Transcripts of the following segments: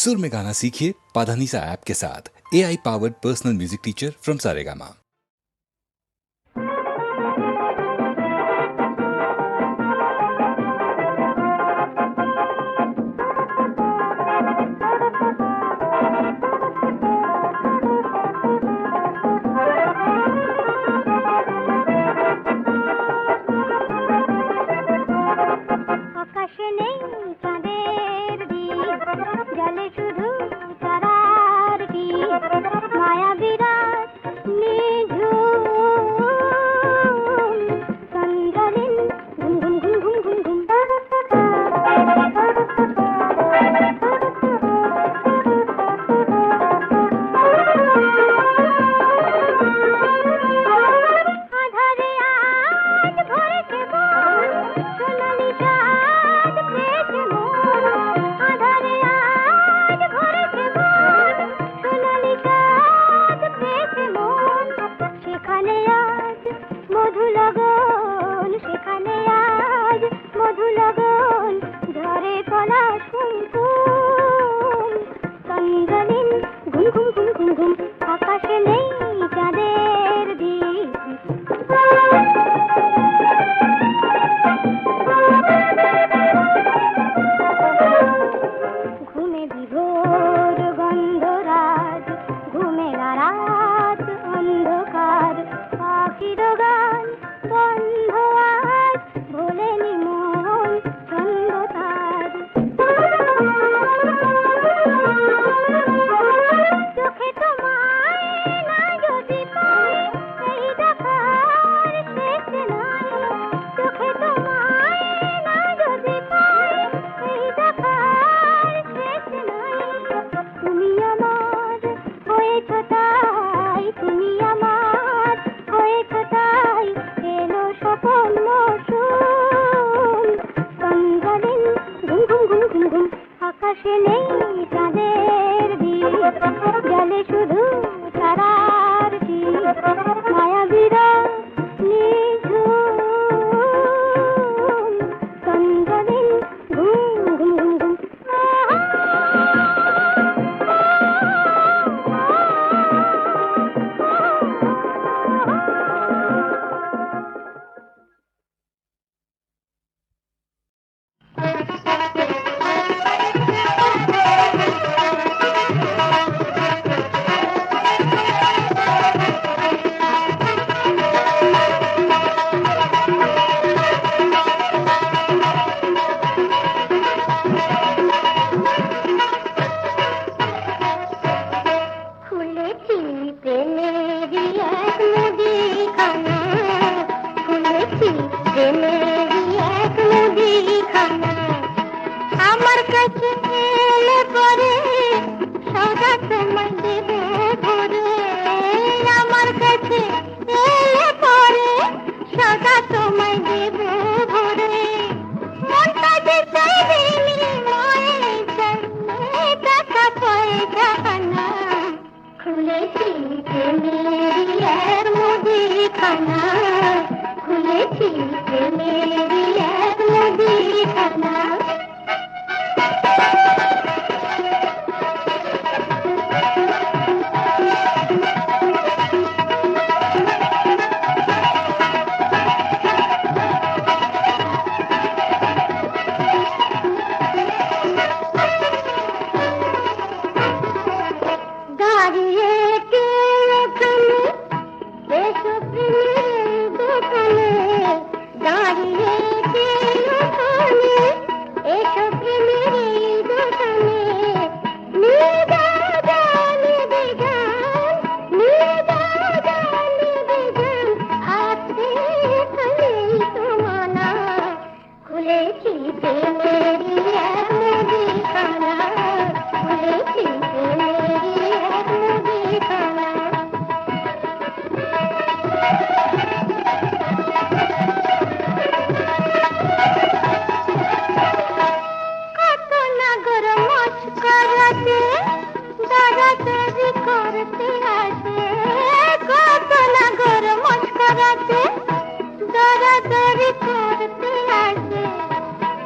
सुर में गाना सीखिए पाधानीसा ऐप के साथ। AI powered personal music teacher from Saregama.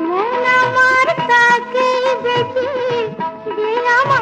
মন আমার তাকে দেখি যে আমার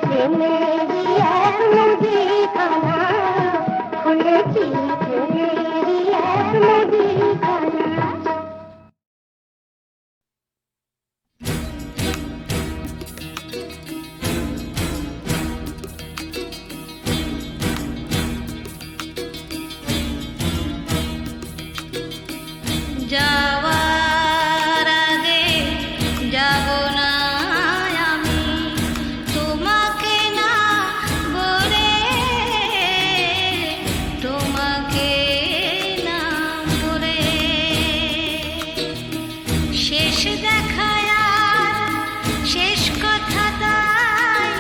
প্রেমেরই এক মুদিখানা, খুলেছি প্রেমেরই এক মুদিখানা। যাওয়ার আগে যাব না আমি তোমাকে না বলে, তোমাকে না বলে। শেষ দেখায় আর শেষ কথা তাই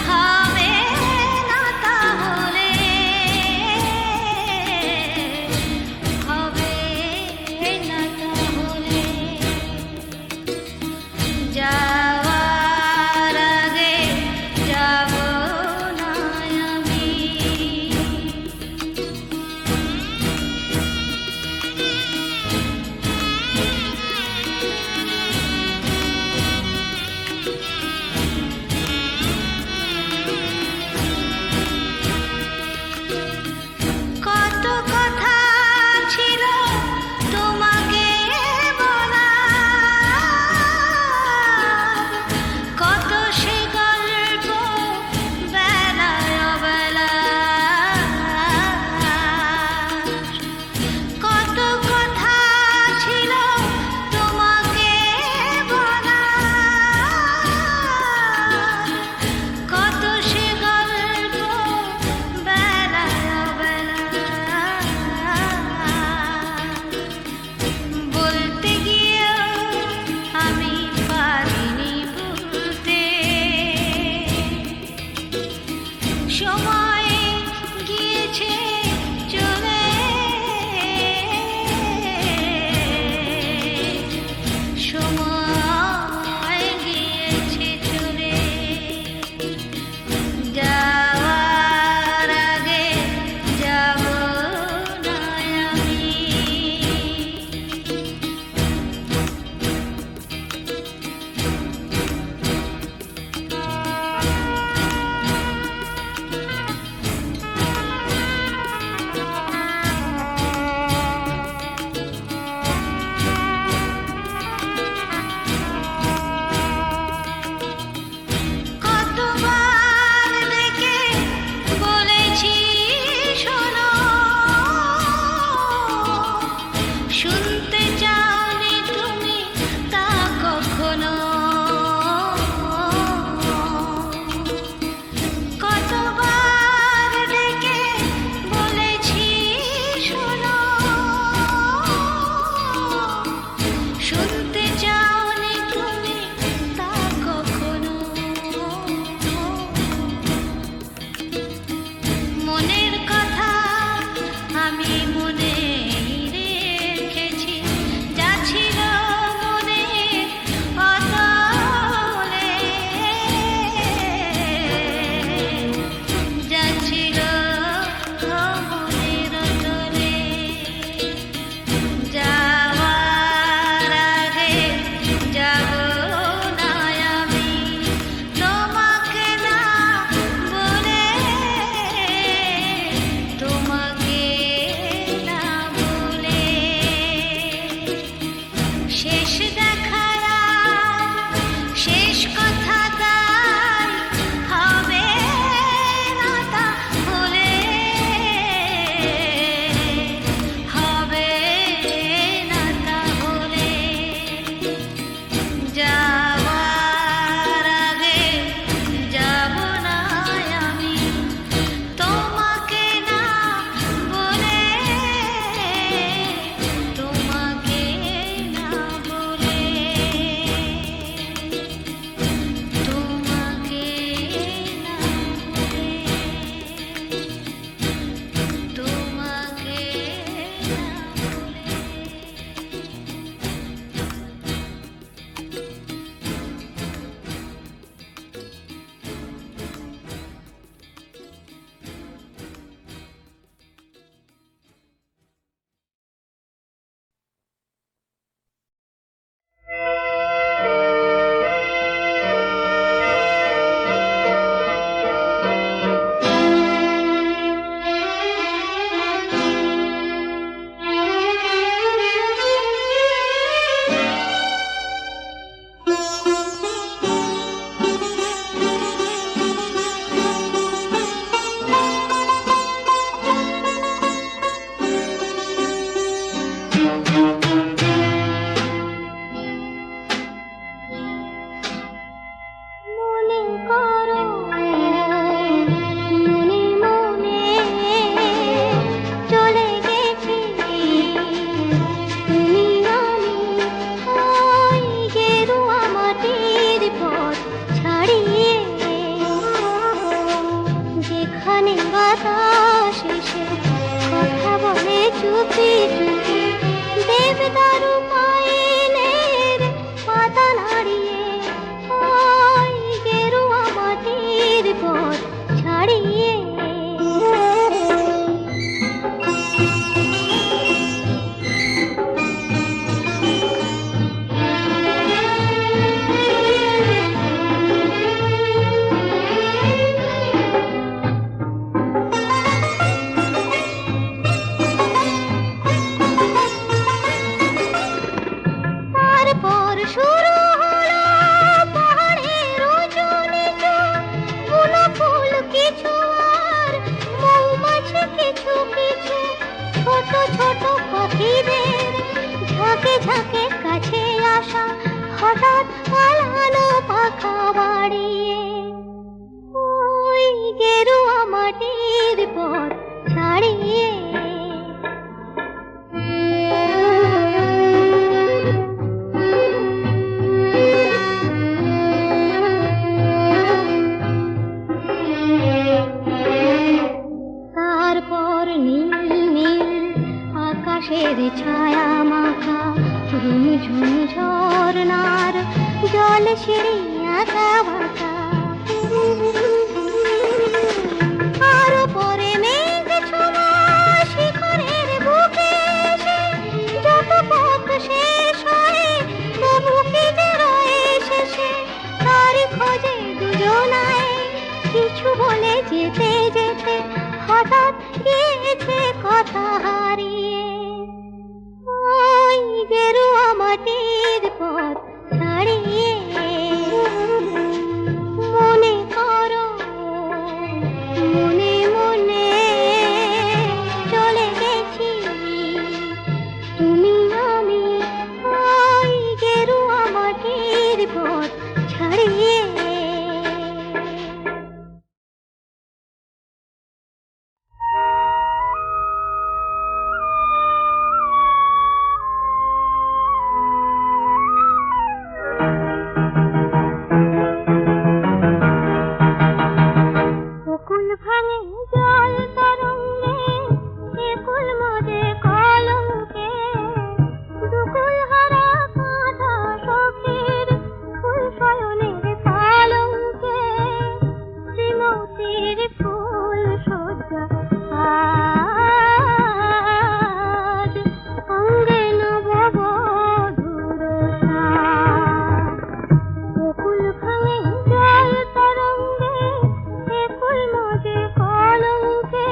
হবে না, তাহলে হবে না, তাহলে যাওয়ার আগে যাব না আমি। কত কথা ছিল তোমাকে বলা, কত সে গল্প বেলায় অবেলা, কত কথা ছিল তোমাকে বলা, কত সে গল্প বেলায় অবেলা। বলতে গিয়েও আমি পারিনি বলতে, সময় গিয়েছে চলে, সময় গিয়েছে চলে। যাওয়ার আগে যাব না আমি। চুপি চুপি দেবদারু পায়েলের পাতা নাড়িয়ে ওই গেরুয়া মাটির পথ ছাড়িয়ে তারপর শুরু হলো পাহাড়ের উঁচু নিচু ফুলো ফুল কিছু আর মৌমাছি কিছু কিছু ছোট ছোট পাখিদের ঝাঁকে ঝাঁকে কাছে আসা হঠাৎ পালানো পাখা বাড়িয়ে ওই গেরুয়া মাটির পথ ছাড়িয়ে তারপর নীল নীল আকাশের ছায়া মাখা ঝুমঝুম ঝর্ণার জল সিঁড়ি আঁকা বাঁকা আরো পরে মেঘ ছোঁয়া শিখরের বুকে এসে যত পথ শেষ হয় তবু কি যে রয়ে শেষে তারই খোঁজে দুজনায় কিছু বলে যেতে যেতে হঠাৎ গিয়েছে কথা হারিয়ে ওই গেরুয়া মাটির পথ ছাড়িয়ে মনে করো মনে মনে চলে গেছি তুমি আমি ওই গেরুয়া মাটির পথ ছাড়িয়ে বকুল ভাঙে জল তরঙ্গে একুল মজে কলঙ্কে দুকুল হারা কাঁধা সখীর ফুল শয়নের পালঙ্কে শ্রীমতীর ফুল সজ্জা আজ অঙ্গে নববধূর সাজ বকুল ভাঙে জল তরঙ্গে একুল মজে কলঙ্কে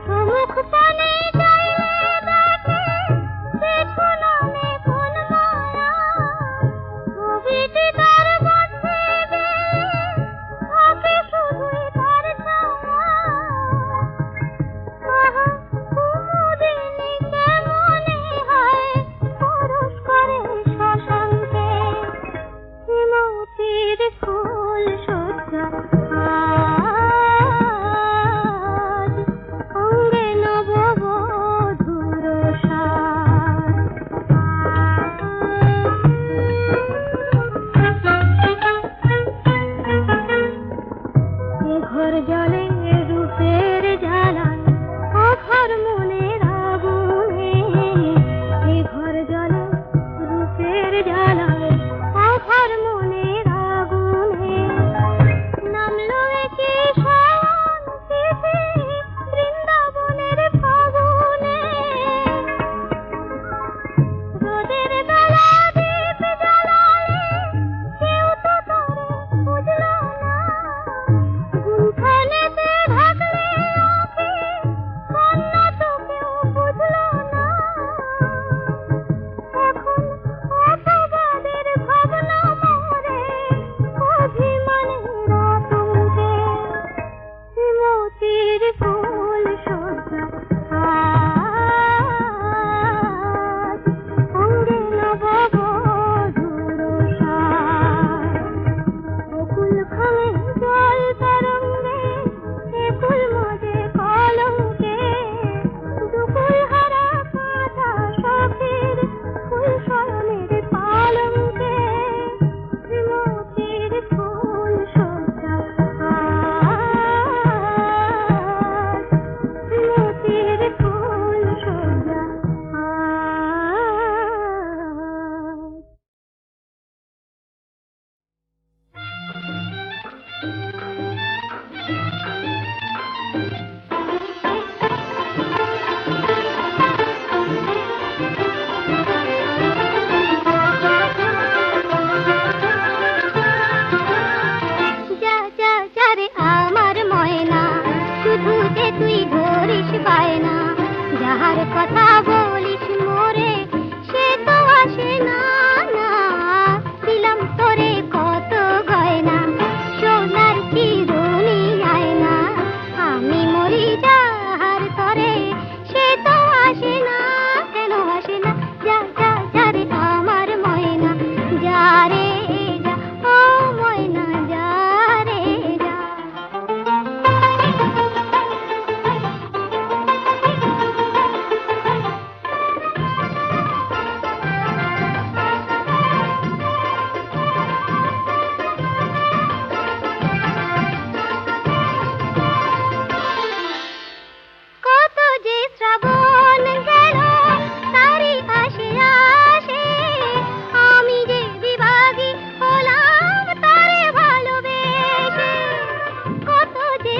সমুখ পানে যাইলে দেখে দেখো নামে কোন মায়া ছবিটি তার মধ্যে থাকে শুধুই তার ছায়া আহা কুমুদিনী কেমনে হয় পরশ করে শশাঙ্কে শ্রীমতীর ফুল সজ্জা আজ অঙ্গে নববধূর সাজ এ ঘর জলে রূপের জ্বালায় অঘর মনের আগুনে এ ঘর জলে রূপের জ্বালায় অঘর মনের আগুনে নামলো একে শাওন তিথি বৃন্দাবনের ফাগুনে রোদের বেলা দীপ জ্বালালে কেউ তো তারে বুঝলো না গুঞ্জনে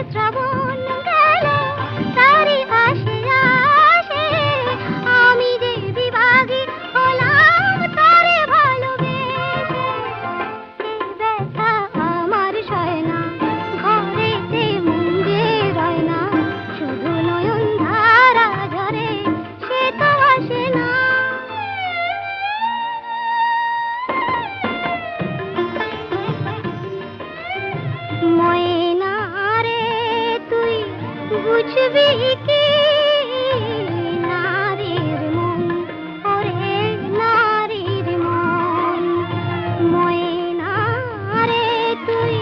শ্রাবণ গেল তারি আসে আসে আমি যে বিভাগী হলাম তারে ভালোবেসে এই ব্যথা আমার সয় না ঘরেতে মুঙ্গে রয় না শুধু নয়ন ধারা ঝরে সে তো আসে না ময়না রে তুই বুঝবি কি নারীর মন ওরে নারীর মন ময়না রে তুই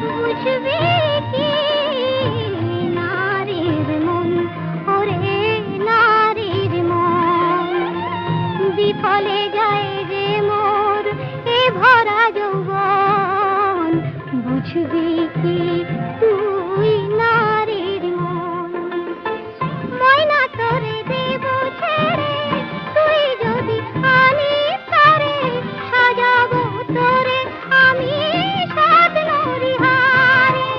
বুঝবি কি নারীর মন ওরে নারীর মন বিফলে যায় যে মোর এ ভরা যৌবন বুঝবি কি তুই নারীর মন ময়না তোরে দেব ছেড়ে তুই যদি আনিস তারে সাজাবো তোরে আমি সাত নরিহারে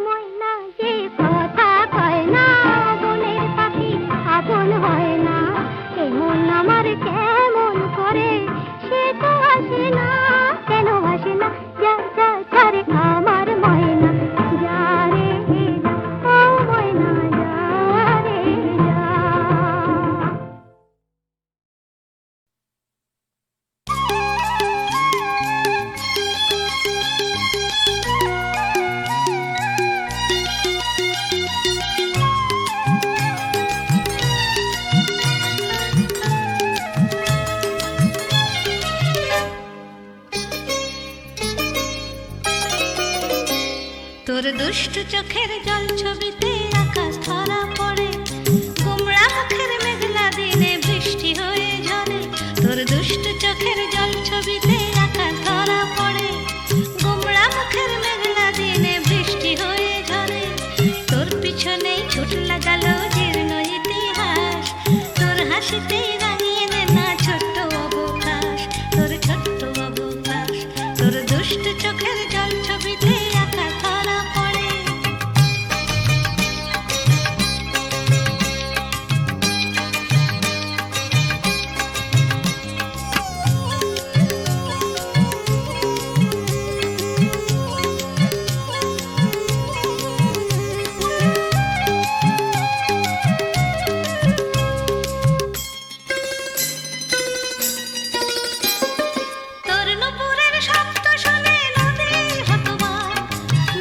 ময়না যে কথা কয় না বনের পাখি আপন হয় না এমন আমার কেমন করে সে তো আসে না কেন আসে না যা যা ছাড়ে আমার ময়না যা রে যা ও ময়না যা রে যা তোর দুষ্টু চোখের জল ছবিতে আকাশ ধরা পড়ে গোমড়া মুখের মেঘলা দিনে বৃষ্টি হয়ে ঝরে তোর দুষ্টু চোখের জল ছবিতে আকাশ ধরা পড়ে গোমড়া মুখের মেঘলা দিনে বৃষ্টি হয়ে ঝরে তোর পিছনেই ছুট লাগালো জীর্ণ ইতিহাস তোর হাসিতে রাঙিয়ে নে না ছোট্ট অবকাশ তোর ছোট্ট অবকাশ তোর দুষ্টু চোখের জল ছবিতে আকাশ ধরা পড়ে তোর নুপুরের শব্দ শুনে নদী হতবাক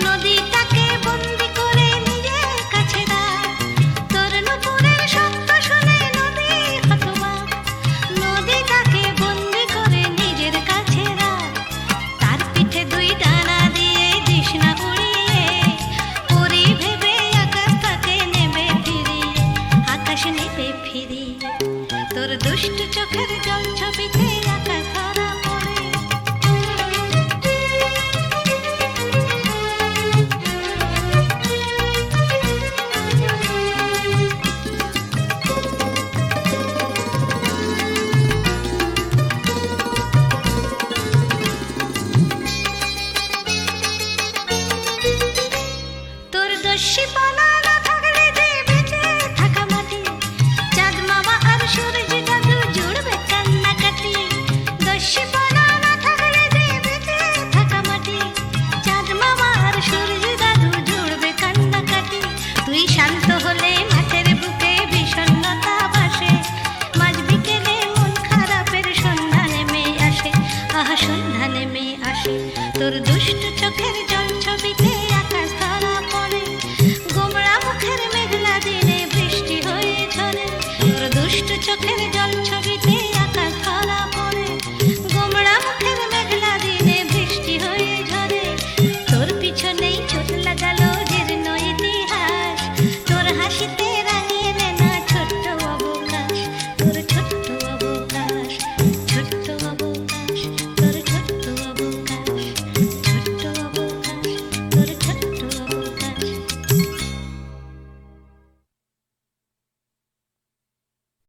নদীটাকে বন্দি করে নিজের কাছে রাখ তোর নুপুরের শব্দ শুনে নদী হতবাক নদীটাকে বন্দি করে নিজের কাছে রাখ তার পিঠে দুই ডানা দিয়ে দিস না উড়িয়ে পরি ভেবে আকাশটাকে নেবে ফিরিয়ে আকাশ নেবে ফিরিয়ে তোর দুষ্টু চোখের জল ছবিতে আকাশ ধরা পড়ে তোর দস্যিপনা না থাকলে যে বেঁচে থাকা মাটি চাঁদ মামা আর সূর্য দাদু জুড়বে কান্নাকাটি দস্যিপনা না থাকলে যে বেঁচে থাকা মাটি চাঁদ মামা আর সূর্য দাদু জুড়বে কান্নাকাটি তুই শান্ত হলে মাঠের বুকে বিষণ্ণতা ভাসে মাঝ বিকেলে মন খারাপের সন্ধ্যা নেমে আসে আহা সন্ধ্যা নেমে আসে তোর দুষ্টু চোখের জল ছবিতে